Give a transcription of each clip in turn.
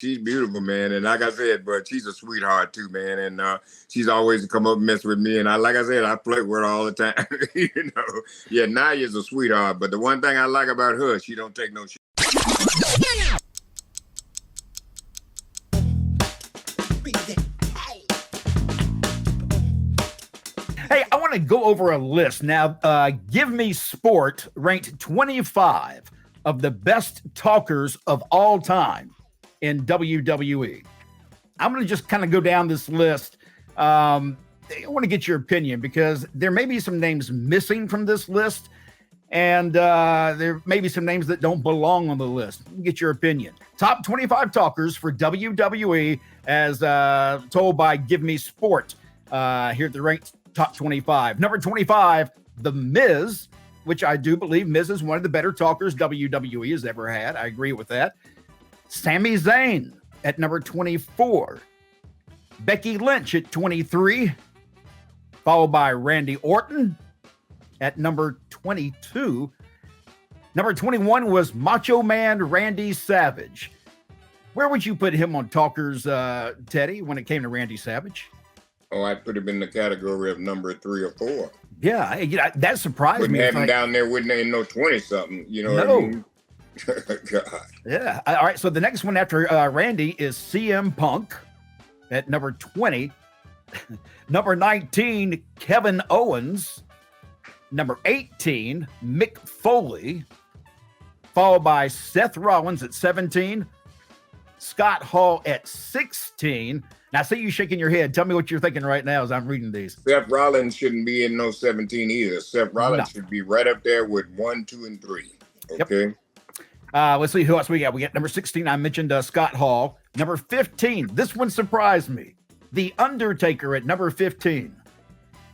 She's beautiful, man, and like I said, but she's a sweetheart too, man. And she's always come up and mess with me, and like I said, I flirt with her all the time. Yeah, Nia's a sweetheart, but the one thing I like about her, she don't take no shit. Hey, I want to go over a list now. Give Me Sport ranked 25 of the best talkers of all time in WWE. I'm going to just kind of go down this list. I want to get your opinion because there may be some names missing from this list, and there may be some names that don't belong on the list. Get your opinion. Top 25 talkers for WWE as told by Give Me Sport here at the ranked top 25. Number 25, The Miz, which I do believe Miz is one of the better talkers WWE has ever had. I agree with that. Sami Zayn at number 24. Becky Lynch at 23. Followed by Randy Orton at number 22. Number 21 was Macho Man Randy Savage. Where would you put him on talkers, Teddy, when it came to Randy Savage? Oh, I'd put him in the category of number 3 or 4. Yeah, that surprised Wouldn't me. have him down there, wouldn't have no 20-something, you know what I mean? God. Yeah. All right. So the next one after Randy is CM Punk at number 20. Number 19, Kevin Owens. Number 18, Mick Foley. Followed by Seth Rollins at 17. Scott Hall at 16. Now, I see you shaking your head. Tell me what you're thinking right now as I'm reading these. Seth Rollins shouldn't be in no 17 either. Seth Rollins should be right up there with 1, 2, and 3. Okay. Yep. Let's see who else we got. We got number 16. I mentioned Scott Hall. Number 15. This one surprised me. The Undertaker at number 15.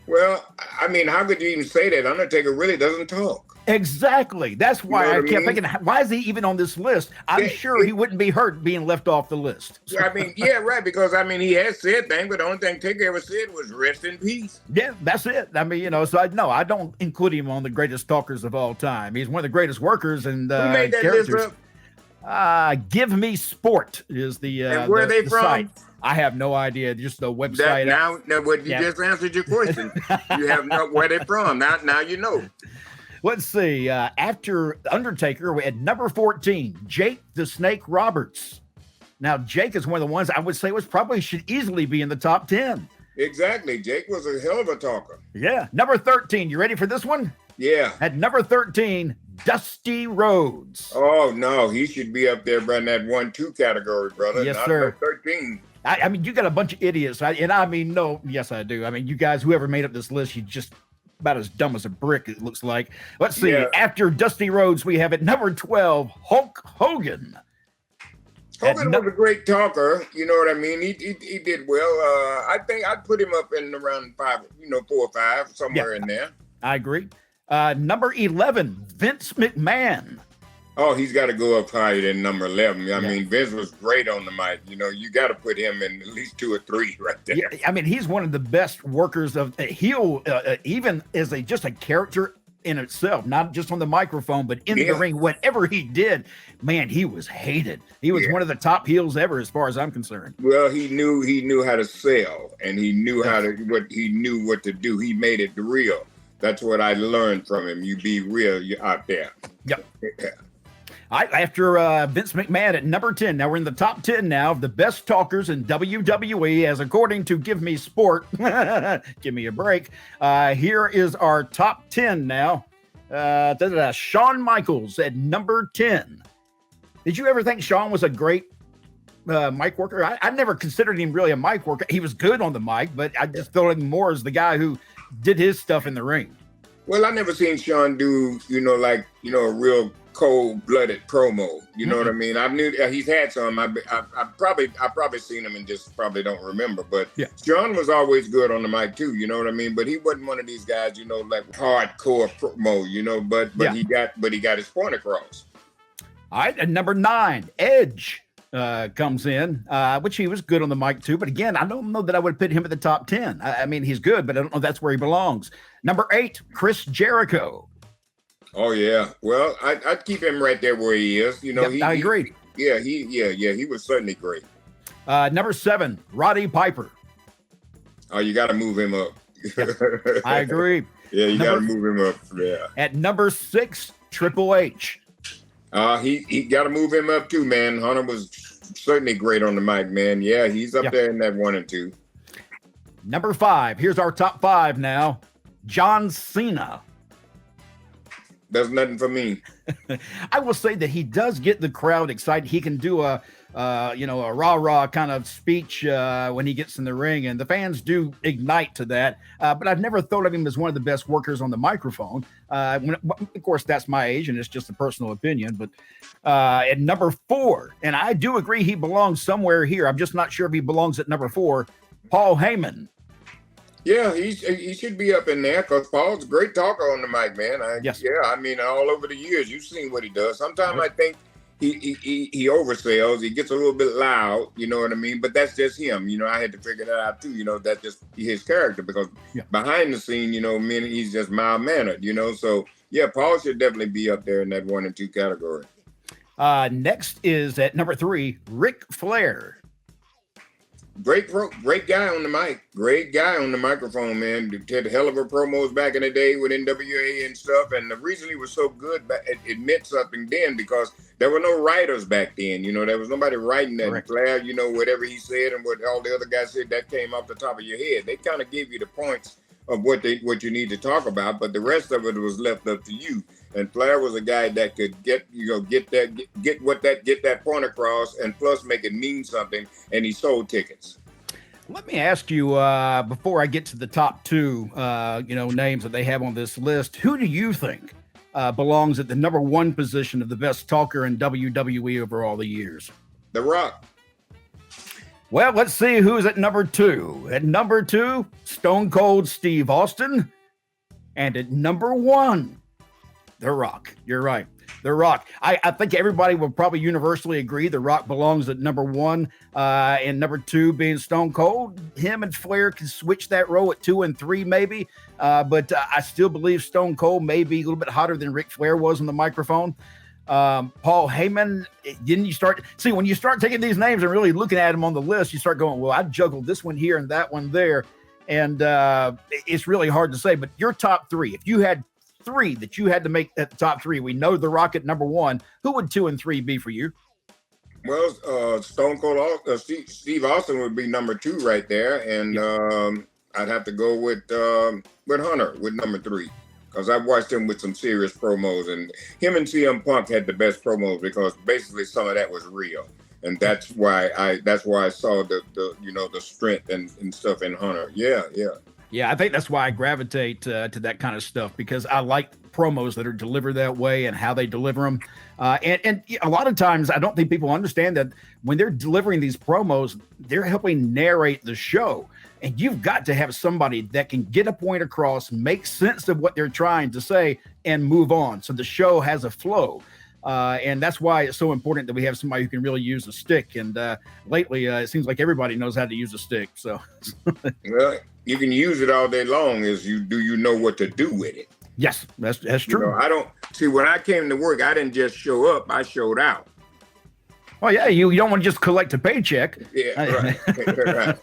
Well, I mean, how could you even say that? Undertaker really doesn't talk. Exactly. That's why I kept thinking, why is he even on this list? I'm sure he wouldn't be hurt being left off the list. I mean, yeah, right. Because, I mean, he has said things, but the only thing Taker ever said was rest in peace. Yeah, that's it. I mean, so I don't include him on the greatest talkers of all time. He's one of the greatest workers and who made that characters. List up? Give Me Sport is the and where are they from? Site. I have no idea. Just the website. Now what you just answered your question. You have no where they from. Now you know. Let's see. After Undertaker, we had number 14, Jake the Snake Roberts. Now, Jake is one of the ones I would say should easily be in the top 10. Exactly. Jake was a hell of a talker. Yeah. Number 13. You ready for this one? Yeah. At number 13, Dusty Rhodes. Oh, no. He should be up there in that 1-2 category, brother. Yes, not sir. 13. I mean, you got a bunch of idiots. Yes, I do. I mean, you guys, whoever made up this list, you just about as dumb as a brick, it looks like. Let's see. Yeah. After Dusty Rhodes, we have at number 12, Hulk Hogan. Hogan was a great talker. You know what I mean? He did well. I think I'd put him up in around 5, 4 or 5, somewhere in there. I agree. Number 11, Vince McMahon. Oh, he's got to go up higher than number 11. I mean, Vince was great on the mic. You got to put him in at least 2 or 3 right there. Yeah, I mean, he's one of the best workers of heel, even as just a character in itself, not just on the microphone, but in the ring. Whatever he did, man, he was hated. He was one of the top heels ever, as far as I'm concerned. Well, he knew how to sell, and he knew what to do. He made it real. That's what I learned from him. You be real, you're out there. Yep. Yeah. After Vince McMahon at number 10, now we're in the top 10 now of the best talkers in WWE, as according to Give Me Sport. Give me a break. Here is our top 10 now. Shawn Michaels at number 10. Did you ever think Shawn was a great mic worker? I never considered him really a mic worker. He was good on the mic, but I just thought of him more as the guy who did his stuff in the ring. Well, I never seen Shawn do, a real cold-blooded promo. You know what I mean? I knew he's had some. I probably seen him and just probably don't remember. But Shawn was always good on the mic too. You know what I mean? But he wasn't one of these guys, like hardcore promo. But he got his point across. All right, and number 9, Edge comes in, which he was good on the mic too. But again, I don't know that I would put him at the top 10. I mean, he's good, but I don't know if that's where he belongs. Number 8, Chris Jericho. Oh, yeah. Well, I'd keep him right there where he is. I agree. He was certainly great. Number 7, Roddy Piper. Oh, you got to move him up. I agree. Yeah, you got to move him up. Yeah. At number 6, Triple H. He got to move him up too, man. Hunter was certainly great on the mic, man. Yeah, he's up there in that 1 and 2. Number 5. Here's our top 5 now. John Cena. Does nothing for me. I will say that he does get the crowd excited. He can do a rah-rah kind of speech when he gets in the ring, and the fans do ignite to that. But I've never thought of him as one of the best workers on the microphone. Of course, that's my age, and it's just a personal opinion. But at number 4, and I do agree he belongs somewhere here. I'm just not sure if he belongs at number 4, Paul Heyman. Yeah, he should be up in there because Paul's a great talker on the mic, man. Yes. Yeah, I mean, all over the years, you've seen what he does. Sometimes I think he oversells. He gets a little bit loud, you know what I mean? But that's just him. You know, I had to figure that out too. You know, that's just his character because behind the scene, you know, he's just mild-mannered, you know? So, yeah, Paul should definitely be up there in that 1 and 2 category. Next is at number 3, Ric Flair. Great guy on the mic. Great guy on the microphone, man. Did hell of a promos back in the day with NWA and stuff. And the reason he was so good, it meant something then because there were no writers back then. You know, there was nobody writing that. Correct. Flair, you know, whatever he said and what all the other guys said, that came off the top of your head. They kind of gave you the points of what you need to talk about, but the rest of it was left up to you. And Flair was a guy that could get that point across, and plus make it mean something. And he sold tickets. Let me ask you before I get to the top 2, names that they have on this list. Who do you think belongs at the number 1 position of the best talker in WWE over all the years? The Rock. Well, let's see who's at number 2. At number 2, Stone Cold Steve Austin. And at number 1, The Rock. You're right. The Rock. I think everybody will probably universally agree The Rock belongs at number 1 and number 2 being Stone Cold. Him and Flair can switch that role at 2 and 3 maybe. But I still believe Stone Cold may be a little bit hotter than Ric Flair was on the microphone. Paul Heyman, when you start taking these names and really looking at them on the list, you start going, well, I juggled this one here and that one there. And it's really hard to say, but your top 3, if you had 3 that you had to make at the top 3, we know The Rock at number 1, who would 2 and 3 be for you? Well, Stone Cold Steve Austin would be number 2 right there. And I'd have to go with Hunter with number 3. Because I've watched him with some serious promos, and him and CM Punk had the best promos because basically some of that was real, and that's why I saw the strength and stuff in Hunter. Yeah. I think that's why I gravitate to that kind of stuff because I like promos that are delivered that way and how they deliver them. And a lot of times I don't think people understand that when they're delivering these promos, they're helping narrate the show. And you've got to have somebody that can get a point across, make sense of what they're trying to say, and move on. So the show has a flow. And that's why it's so important that we have somebody who can really use a stick. And lately, it seems like everybody knows how to use a stick. So, well, you can use it all day long. You know what to do with it? Yes, that's true. You know, I don't see when I came to work, I didn't just show up; I showed out. Oh yeah, you don't want to just collect a paycheck. Yeah, right. Right.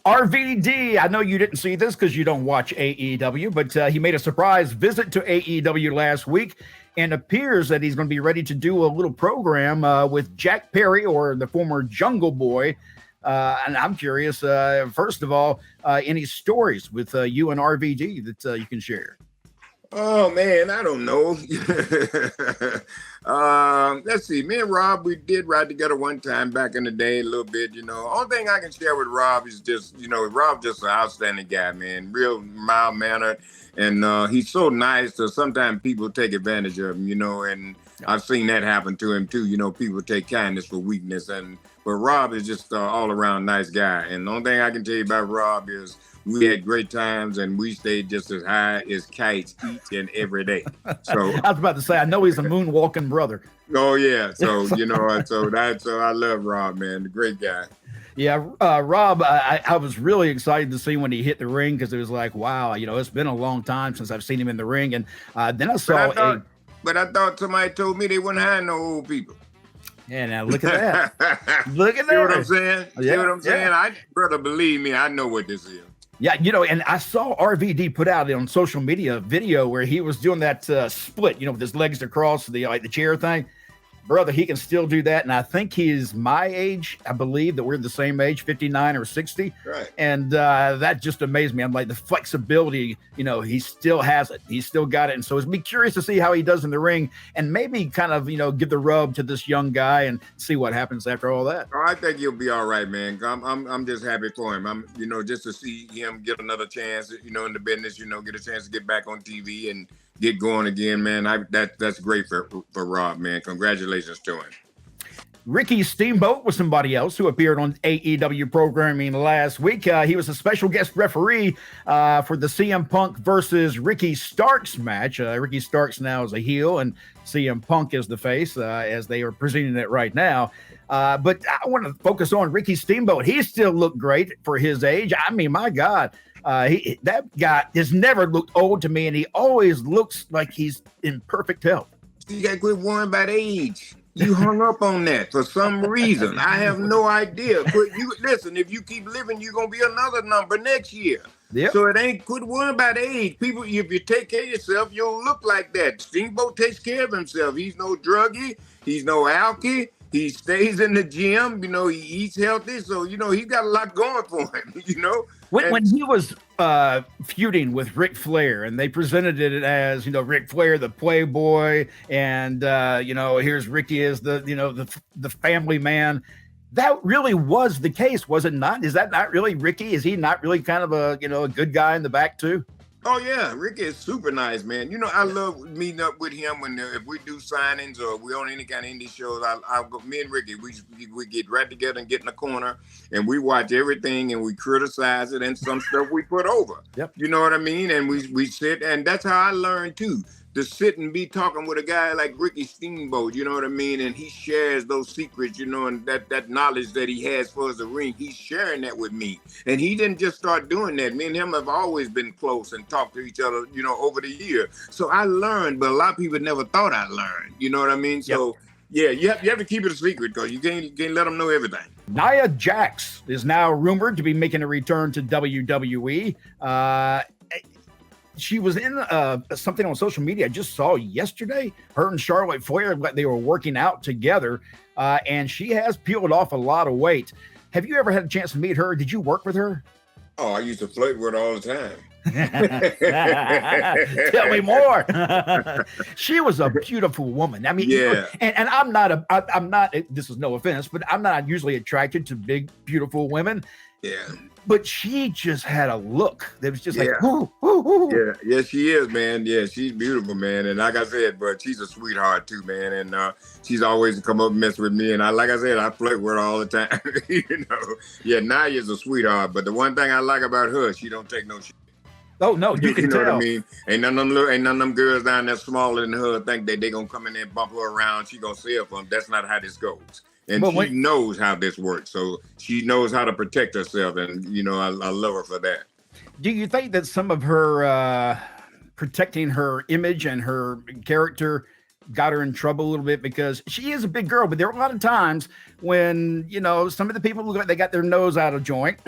RVD, I know you didn't see this because you don't watch AEW, but he made a surprise visit to AEW last week and appears that he's going to be ready to do a little program with Jack Perry or the former Jungle Boy. And I'm curious, first of all, any stories with you and RVD that you can share? Oh man, I don't know. Let's see. Me and Rob, we did ride together one time back in the day, a little bit. You know, only thing I can share with Rob is just, Rob just an outstanding guy, man. Real mild mannered, and he's so nice. So sometimes people take advantage of him, and I've seen that happen to him too. People take kindness for weakness, but Rob is just all around nice guy. And the only thing I can tell you about Rob is, we had great times, and we stayed just as high as kites each and every day. So I was about to say, I know he's a moonwalking brother. Oh yeah, so so I love Rob, man, the great guy. Yeah, Rob, I was really excited to see when he hit the ring because it was like, wow, it's been a long time since I've seen him in the ring, and then I saw. But I thought somebody told me they wouldn't hire no old people. Yeah, now look at that. Look at that. See what I'm saying? Yeah, See what I'm saying? yeah. Brother, believe me, I know what this is. Yeah, and I saw RVD put out on social media a video where he was doing that split, with his legs across the chair thing. Brother, he can still do that. And I think he's my age. I believe that we're the same age, 59 or 60. Right. And that just amazed me. I'm like, the flexibility, he still has it. He's still got it. And so it's be curious to see how he does in the ring and maybe kind of, give the rub to this young guy and see what happens after all that. Oh, I think he'll be all right, man. I'm just happy for him. I'm, just to see him get another chance, in the business, get a chance to get back on TV and get going again, man. That's great for Rob, man. Congratulations to him. Ricky Steamboat was somebody else who appeared on AEW programming last week. He was a special guest referee for the CM Punk versus Ricky Starks match. Ricky Starks now is a heel and CM Punk is the face as they are presenting it right now. But I want to focus on Ricky Steamboat. He still looked great for his age. I mean, my God. That guy has never looked old to me, and he always looks like he's in perfect health. You got to quit worrying about age. You hung up on that for some reason. I have no idea. Listen, if you keep living, you're going to be another number next year. Yep. So quit worrying about age. People, if you take care of yourself, you'll look like that. Steamboat takes care of himself. He's no druggie. He's no alky. He stays in the gym. He eats healthy. So, he's got a lot going for him, When he was feuding with Ric Flair and they presented it as, Ric Flair, the playboy, and, here's Ricky as the family man. That really was the case, was it not? Is that not really Ricky? Is he not really kind of a good guy in the back too? Oh yeah, Ricky is super nice, man. I love meeting up with him if we do signings or we on any kind of indie shows. I'll go. Me and Ricky, we get right together and get in the corner and we watch everything and we criticize it and some stuff we put over. Yep. You know what I mean? And we sit and that's how I learned too. To sit and be talking with a guy like Ricky Steamboat, you know what I mean? And he shares those secrets, and that knowledge that he has for the ring, he's sharing that with me. And he didn't just start doing that. Me and him have always been close and talked to each other, over the years. So I learned, but a lot of people never thought I learned. You know what I mean? Yep. So yeah, you have to keep it a secret because you can't let them know everything. Nia Jax is now rumored to be making a return to WWE. She was in something on social media I just saw yesterday. Her and Charlotte Flair, they were working out together, and she has peeled off a lot of weight. Have you ever had a chance to meet her? Did you work with her? Oh, I used to flirt with her all the time. Tell me more. She was a beautiful woman. I mean, yeah. And I'm not. This is no offense, but I'm not usually attracted to big, beautiful women. Yeah. But she just had a look that was just like, ooh, ooh, ooh. Yeah, she is, man. Yeah, she's beautiful, man. And like I said, but she's a sweetheart too, man. And she's always come up and mess with me. And like I said, I flirt with her all the time. Yeah, Nia's a sweetheart. But the one thing I like about her, she don't take no shit. Oh no, you can know tell. What I mean? Ain't none of them girls down there smaller than her think that they gonna come in there and bump her around. She gonna sell for them. That's not how this goes. And she knows how this works. So she knows how to protect herself. And, I love her for that. Do you think that some of her protecting her image and her character got her in trouble a little bit? Because she is a big girl, but there are a lot of times when, some of the people look like they got their nose out of joint,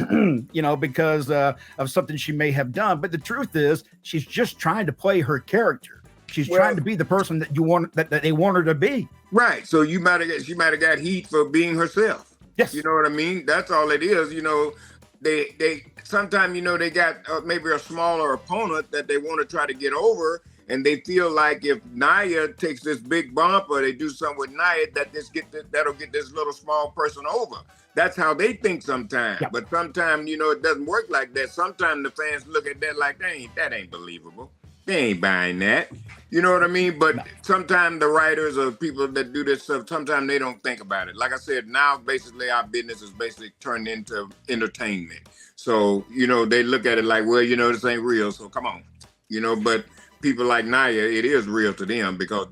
because of something she may have done. But the truth is she's just trying to play her character. She's trying to be the person that you want, that they want her to be. Right. So she might have got heat for being herself. Yes. You know what I mean? That's all it is. They sometimes, they got maybe a smaller opponent that they want to try to get over. And they feel like if Nia takes this big bump or they do something with Nia, that'll get this little small person over. That's how they think sometimes. Yeah. But sometimes, it doesn't work like that. Sometimes the fans look at that like, that ain't believable. They ain't buying that. You know what I mean? But sometimes the writers or people that do this stuff, sometimes they don't think about it. Like I said, now basically our business is basically turned into entertainment. So, they look at it like, well, this ain't real, so come on. But people like Nia, it is real to them because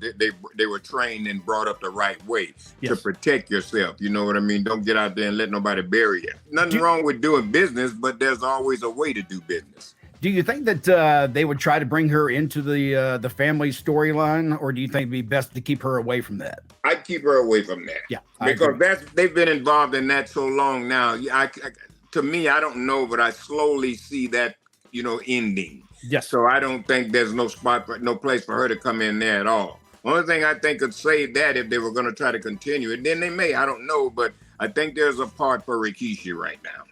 they were trained and brought up the right way to protect yourself. You know what I mean? Don't get out there and let nobody bury you. Nothing wrong with doing business, but there's always a way to do business. Do you think that they would try to bring her into the family storyline, or do you think it'd be best to keep her away from that? I'd keep her away from that. Yeah, because they've been involved in that so long now. To me, I don't know, but I slowly see that ending. Yes. So I don't think there's no place for her to come in there at all. Only thing I think could save that if they were going to try to continue it, then they may. I don't know, but I think there's a part for Rikishi right now.